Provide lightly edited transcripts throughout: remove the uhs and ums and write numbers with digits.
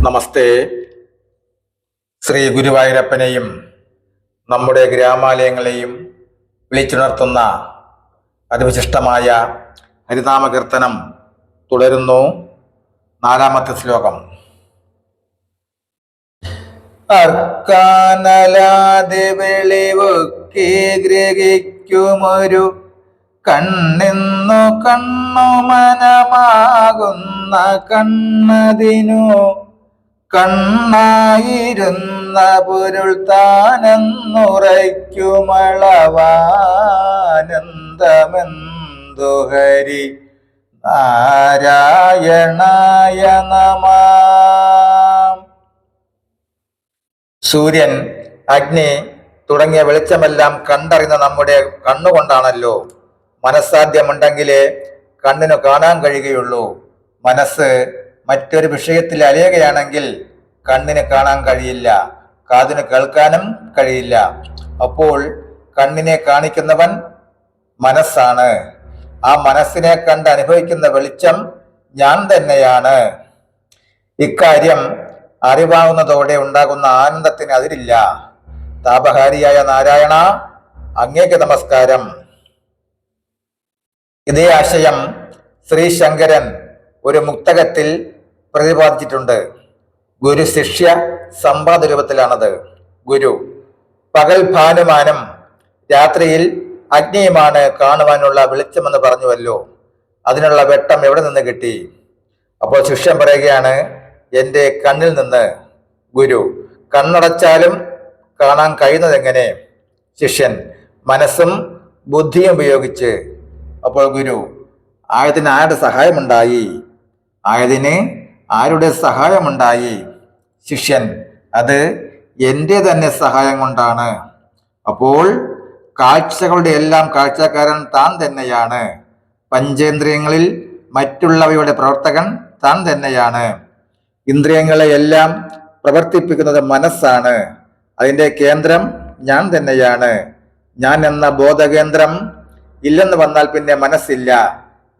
നമസ്തേ. ശ്രീ ഗുരുവായൂരപ്പനെയും നമ്മുടെ ഗ്രാമാലയങ്ങളെയും വിളിച്ചുണർത്തുന്ന അതിവിശിഷ്ടമായ ഹരിനാമകീർത്തനം തുടരുന്നു. 4-ാമത്തെ ശ്ലോകം. അർക്കാനലാതെ വെളിവൊക്കെ ഗ്രഹിക്കുമൊരു കണ്ണെന്നു കണ്ണു മനമാകുന്ന കണ്ണതിനു കണ്ണായിരുന്ന പൊരുൾ താനെന്നുറയ്ക്കുമളവാനന്ദമെന്തു ഹരി നാരായണായ നമഃ. സൂര്യൻ, അഗ്നി തുടങ്ങിയ വെളിച്ചമെല്ലാം കണ്ടറിയുന്ന നമ്മുടെ കണ്ണുകൊണ്ടാണല്ലോ. മനസ്സാധ്യമുണ്ടെങ്കിലേ കണ്ണിന് കാണാൻ കഴിയുകയുള്ളൂ. മനസ്സ് മറ്റൊരു വിഷയത്തിൽ അലയുകയാണെങ്കിൽ കണ്ണിന് കാണാൻ കഴിയില്ല, കാതിന് കേൾക്കാനും കഴിയില്ല. അപ്പോൾ കണ്ണിനെ കാണിക്കുന്നവൻ മനസ്സാണ്. ആ മനസ്സിനെ കണ്ട് അനുഭവിക്കുന്ന വെളിച്ചം ഞാൻ തന്നെയാണ്. ഇക്കാര്യം അറിവാകുന്നതോടെ ഉണ്ടാകുന്ന ആനന്ദത്തിന് അതിരില്ല. താപഹാരിയായ നാരായണ, അങ്ങേക്ക് നമസ്കാരം. ഇതേ ആശയം ശ്രീ ശങ്കരൻ ഒരു മുക്തകത്തിൽ പ്രതിപാദിച്ചിട്ടുണ്ട്. ഗുരു ശിഷ്യ സംവാദ രൂപത്തിലാണത്. ഗുരു: പകൽ ഭാനുമാനം, രാത്രിയിൽ അഗ്നിയുമാണ് കാണുവാനുള്ള വെളിച്ചമെന്ന് പറഞ്ഞുവല്ലോ. അതിനുള്ള വെട്ടം എവിടെ നിന്ന് കിട്ടി? അപ്പോൾ ശിഷ്യൻ പറയുകയാണ്, എൻ്റെ കണ്ണിൽ നിന്ന്. ഗുരു: കണ്ണടച്ചാലും കാണാൻ കഴിയുന്നത് എങ്ങനെ? ശിഷ്യൻ: മനസ്സും ബുദ്ധിയും ഉപയോഗിച്ച്. അപ്പോൾ ഗുരു: ആയതിന് ആരുടെ സഹായമുണ്ടായി? ആയതിന് ആരുടെ സഹായമുണ്ടായി? ശിഷ്യൻ: അത് എൻ്റെ തന്നെ സഹായം കൊണ്ടാണ്. അപ്പോൾ കാഴ്ചകളുടെ എല്ലാം കാഴ്ചക്കാരൻ താൻ തന്നെയാണ്. പഞ്ചേന്ദ്രിയങ്ങളിൽ മറ്റുള്ളവയുടെ പ്രവർത്തകൻ താൻ തന്നെയാണ്. ഇന്ദ്രിയങ്ങളെ എല്ലാം പ്രവർത്തിപ്പിക്കുന്നത് മനസ്സാണ്. അതിൻ്റെ കേന്ദ്രം ഞാൻ തന്നെയാണ്. ഞാൻ എന്ന ബോധകേന്ദ്രം ഇല്ലെന്ന് വന്നാൽ പിന്നെ മനസ്സില്ല,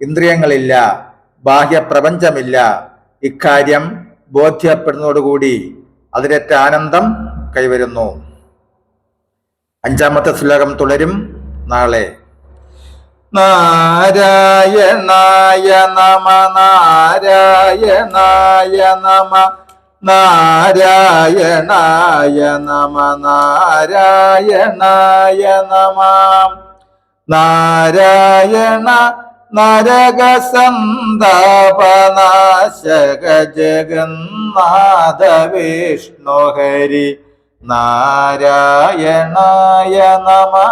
ഇന്ദ്രിയങ്ങളില്ല, ബാഹ്യപ്രപഞ്ചമില്ല. ഇക്കാര്യം ബോധ്യപ്പെടുന്നതോടുകൂടി അതിലേറ്റ ആനന്ദം കൈവരുന്നു. 5-ാമത്തെ ശ്ലോകം തുടരും നാളെ. നാരായണായ നമ നാരായണായ നമ നാരായണായ നമ നാരായണായ നമ നാരായണ നരകസന്താപനാശക ജഗന്നാഥ വിഷ്ണു ഹരി നാരായണായ നമഃ.